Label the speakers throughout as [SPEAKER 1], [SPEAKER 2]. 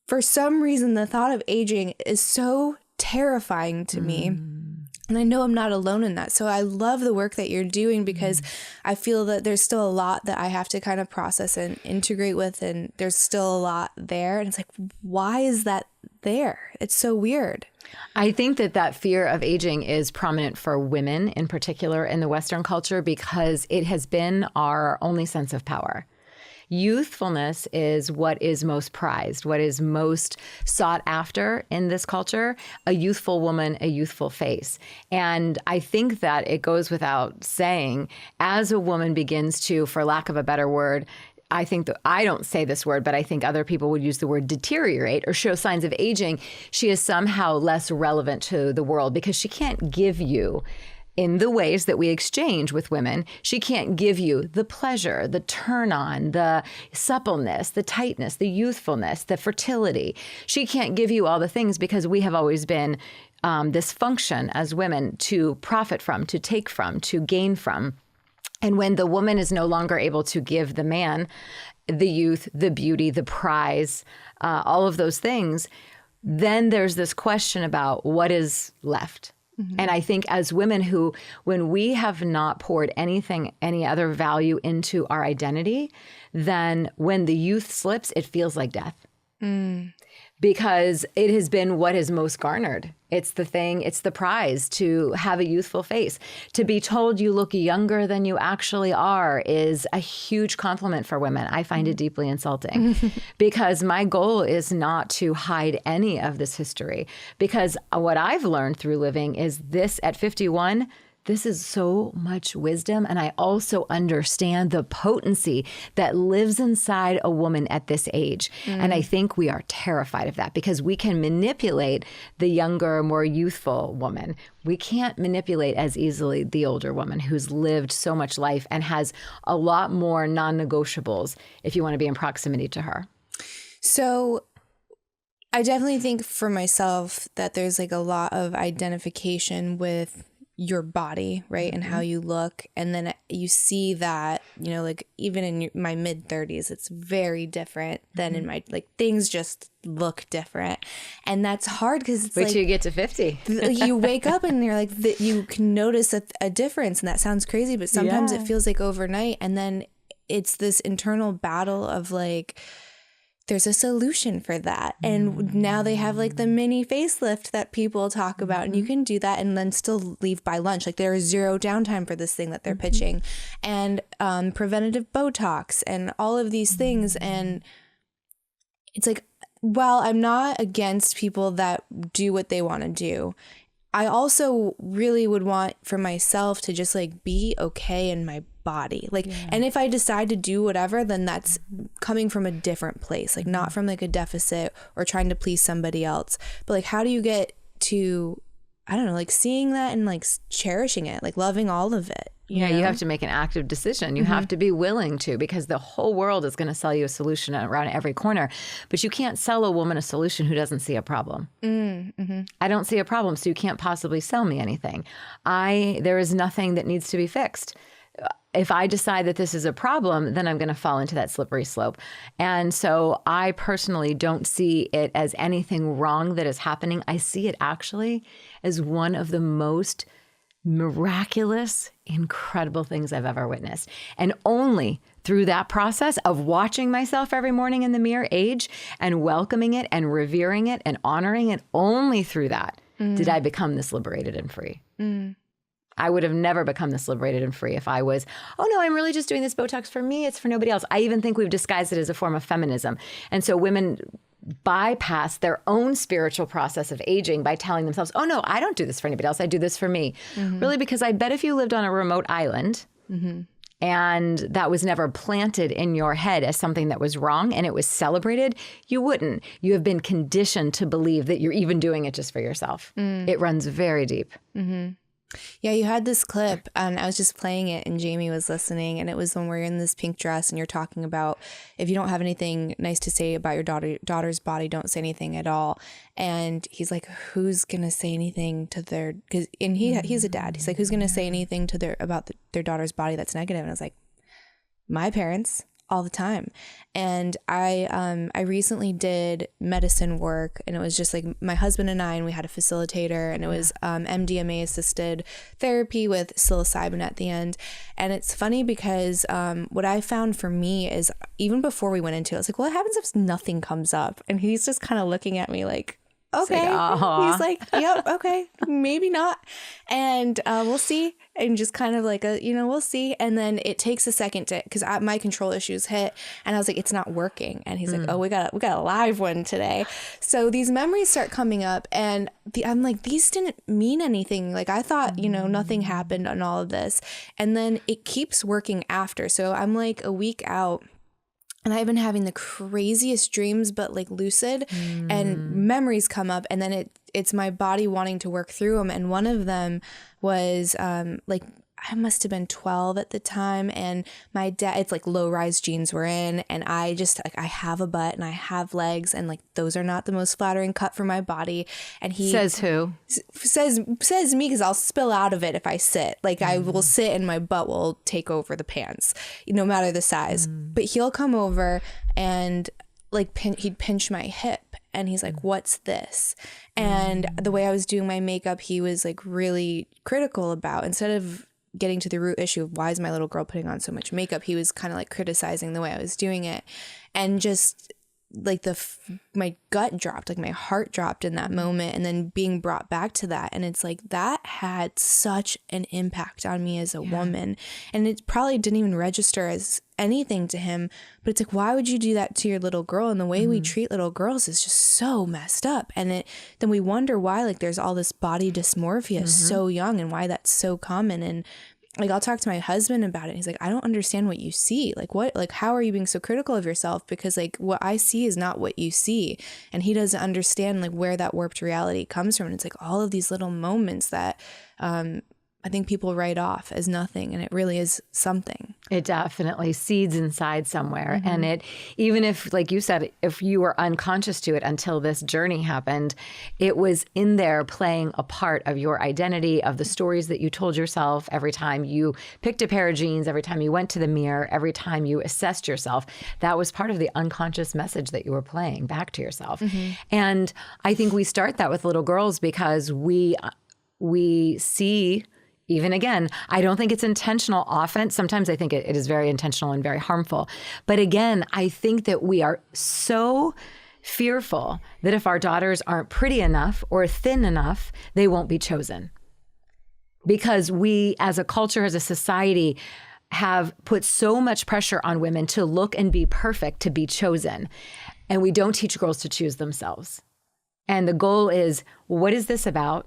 [SPEAKER 1] for some reason, the thought of aging is so terrifying to me. And I know I'm not alone in that. So I love the work that you're doing because I feel that there's still a lot that I have to kind of process and integrate with. And there's still a lot there. And it's like, why is that there? It's so weird.
[SPEAKER 2] I think that fear of aging is prominent for women in particular in the Western culture because it has been our only sense of power. Youthfulness is what is most prized, what is most sought after in this culture, a youthful woman, a youthful face. And I think that it goes without saying, as a woman begins to, for lack of a better word, I think that I don't say this word, but I think other people would use the word deteriorate or show signs of aging, she is somehow less relevant to the world because she can't give you, in the ways that we exchange with women, she can't give you the pleasure, the turn on, the suppleness, the tightness, the youthfulness, the fertility. She can't give you all the things because we have always been this function as women to profit from, to take from, to gain from. And when the woman is no longer able to give the man the youth, the beauty, the prize, all of those things, then there's this question about what is left. And I think as women who, when we have not poured anything, any other value into our identity, then when the youth slips, it feels like death. Because it has been what has most garnered. It's the thing, it's the prize to have a youthful face. To be told you look younger than you actually are is a huge compliment for women. I find it deeply insulting because my goal is not to hide any of this history. Because what I've learned through living is this at 51, this is so much wisdom. And I also understand the potency that lives inside a woman at this age. And I think we are terrified of that because we can manipulate the younger, more youthful woman. We can't manipulate as easily the older woman who's lived so much life and has a lot more non-negotiables if you want to be in proximity to her.
[SPEAKER 1] So I definitely think for myself that there's like a lot of identification with your body, right? And how you look. And then you see that, you know, like even in my mid 30s, it's very different than in my, like things just look different. And that's hard because it's
[SPEAKER 2] wait
[SPEAKER 1] like,
[SPEAKER 2] till you get to 50.
[SPEAKER 1] You wake up and you're like, you can notice a difference. And that sounds crazy, but sometimes it feels like overnight. And then it's this internal battle of like, there's a solution for that. And now they have like the mini facelift that people talk about and you can do that and then still leave by lunch. Like there is zero downtime for this thing that they're pitching and preventative Botox and all of these things. And it's like, while I'm not against people that do what they want to do, I also really would want for myself to just like be okay in my body. Like, and if I decide to do whatever, then that's coming from a different place, like not from like a deficit or trying to please somebody else. But like, how do you get to, I don't know, like seeing that and like cherishing it, like loving all of it? You know?
[SPEAKER 2] You have to make an active decision. You have to be willing to, because the whole world is going to sell you a solution around every corner. But you can't sell a woman a solution who doesn't see a problem. I don't see a problem, so you can't possibly sell me anything. There is nothing that needs to be fixed. If I decide that this is a problem, then I'm going to fall into that slippery slope. And so I personally don't see it as anything wrong that is happening. I see it actually as one of the most miraculous, incredible things I've ever witnessed. And only through that process of watching myself every morning in the mirror age and welcoming it and revering it and honoring it, only through that did I become this liberated and free. I would have never become this liberated and free if I was, oh no, I'm really just doing this Botox for me. It's for nobody else. I even think we've disguised it as a form of feminism. And so women bypass their own spiritual process of aging by telling themselves, oh no, I don't do this for anybody else. I do this for me. Really, because I bet if you lived on a remote island and that was never planted in your head as something that was wrong and it was celebrated, you wouldn't. You have been conditioned to believe that you're even doing it just for yourself. It runs very deep.
[SPEAKER 1] Yeah, you had this clip and I was just playing it and Jamie was listening and it was when we're in this pink dress and you're talking about if you don't have anything nice to say about your daughter's body, don't say anything at all. And he's like, who's going to say anything to their, and he's a dad. He's like, who's going to say anything to about their daughter's body that's negative? And I was like, my parents, all the time. And I recently did medicine work, and it was just like my husband and I, and we had a facilitator, and it was MDMA assisted therapy with psilocybin at the end. And it's funny because what I found for me is, even before we went into it, I was like, what happens if nothing comes up? And he's just kind of looking at me like, okay. He's like, yep, okay, maybe not. And we'll see. And just kind of like, we'll see. And then it takes a second to, because my control issues hit, and I was like, it's not working. And he's like, oh, we got a live one today. So these memories start coming up, and I'm like, these didn't mean anything. Like, I thought, nothing happened on all of this. And then it keeps working after. So I'm like a week out, and I've been having the craziest dreams, but like lucid, and memories come up, and then it's my body wanting to work through them. And one of them was like, I must have been 12 at the time, and my dad, it's like low-rise jeans were in, and I just, like, I have a butt and I have legs, and like those are not the most flattering cut for my body. And he
[SPEAKER 2] says who?
[SPEAKER 1] Says me, because I'll spill out of it if I sit. Like I will sit and my butt will take over the pants, no matter the size. But he'll come over and like he'd pinch my hip, and he's like, what's this? And the way I was doing my makeup, he was like really critical about, instead of getting to the root issue of why is my little girl putting on so much makeup, he was kind of like criticizing the way I was doing it. And just like my gut dropped, like my heart dropped in that moment, and then being brought back to that. And it's like, that had such an impact on me as a woman. And it probably didn't even register as anything to him, but it's like, why would you do that to your little girl? And the way we treat little girls is just so messed up. And then we wonder why, like, there's all this body dysmorphia so young, and why that's so common. And like, I'll talk to my husband about it. He's like, I don't understand what you see. Like, what, like, how are you being so critical of yourself? Because like, what I see is not what you see. And he doesn't understand like where that warped reality comes from. And it's like all of these little moments that, I think people write off as nothing, and it really is something.
[SPEAKER 2] It definitely seeds inside somewhere. And it, even if, like you said, if you were unconscious to it until this journey happened, it was in there playing a part of your identity, of the stories that you told yourself every time you picked a pair of jeans, every time you went to the mirror, every time you assessed yourself. That was part of the unconscious message that you were playing back to yourself. And I think we start that with little girls because we see. Even again, I don't think it's intentional often. Sometimes I think it is very intentional and very harmful. But again, I think that we are so fearful that if our daughters aren't pretty enough or thin enough, they won't be chosen. Because we, as a culture, as a society, have put so much pressure on women to look and be perfect to be chosen. And we don't teach girls to choose themselves. And the goal is, what is this about?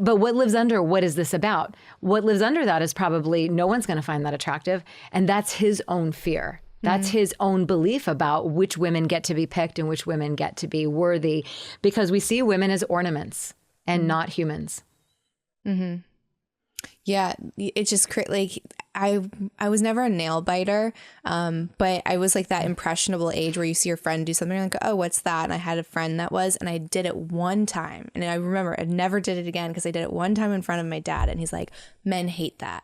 [SPEAKER 2] But what lives under, what is this about? What lives under that is probably no one's going to find that attractive. And that's his own fear. That's his own belief about which women get to be picked and which women get to be worthy, because we see women as ornaments and not humans.
[SPEAKER 1] Yeah, it's just like I was never a nail biter, but I was like that impressionable age where you see your friend do something, you're like, oh, what's that? And I had a friend that was, and I did it one time, and I remember I never did it again because I did it one time in front of my dad, and he's like, men hate that.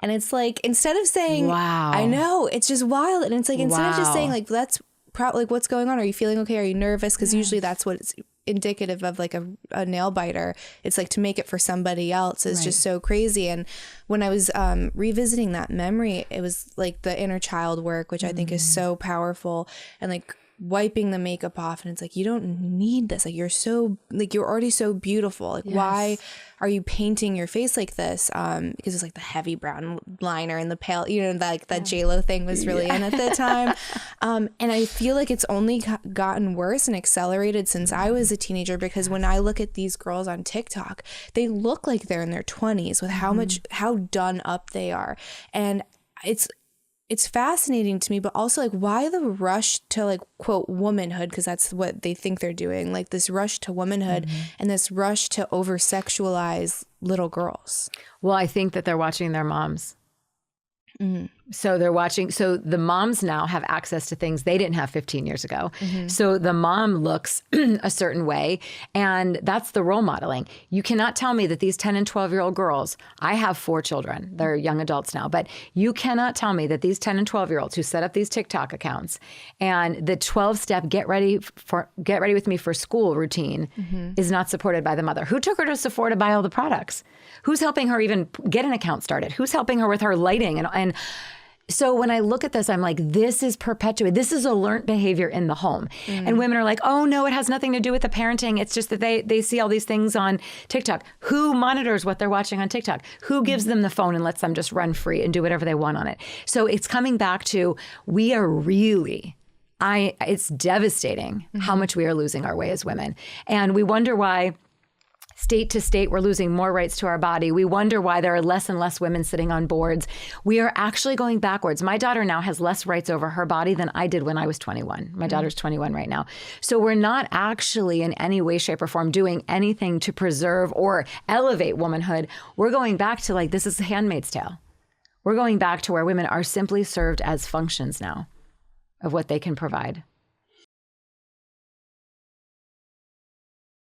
[SPEAKER 1] And it's like, instead of saying, wow, I know, it's just wild. And it's like, instead of just saying like, that's probably like, what's going on? Are you feeling okay? Are you nervous? Because usually that's what it's indicative of, like a nail biter. It's like to make it for somebody else is just so crazy. And when I was revisiting that memory, it was like the inner child work, which I think is so powerful, and like wiping the makeup off, and it's like, you don't need this, like you're already so beautiful, like why are you painting your face like this? Because it's like the heavy brown liner and the pale, like that J-Lo thing was really in at the time. And I feel like it's only gotten worse and accelerated since I was a teenager, because when I look at these girls on TikTok, they look like they're in their 20s with how done up they are. And it's fascinating to me, but also like, why the rush to like, quote, womanhood? Because that's what they think they're doing, like this rush to womanhood and this rush to over sexualize little girls.
[SPEAKER 2] Well, I think that they're watching their moms. So they're watching. So the moms now have access to things they didn't have 15 years ago. So the mom looks a certain way, and that's the role modeling. You cannot tell me that these 10 and 12-year-old girls, I have 4 children, they're young adults now, but you cannot tell me that these 10 and 12-year-olds who set up these TikTok accounts and the 12-step get ready with me for school routine is not supported by the mother. Who took her to Sephora to buy all the products? Who's helping her even get an account started? Who's helping her with her lighting? And so when I look at this, I'm like, this is perpetuated. This is a learned behavior in the home. And women are like, oh, no, it has nothing to do with the parenting. It's just that they see all these things on TikTok. Who monitors what they're watching on TikTok? Who gives them the phone and lets them just run free and do whatever they want on it? So it's coming back to we are really... it's devastating how much we are losing our way as women. And we wonder why state to state, we're losing more rights to our body. We wonder why there are less and less women sitting on boards. We are actually going backwards. My daughter now has less rights over her body than I did when I was 21. My daughter's 21 right now. So we're not actually in any way, shape, or form doing anything to preserve or elevate womanhood. We're going back to this is Handmaid's Tale. We're going back to where women are simply served as functions now of what they can provide.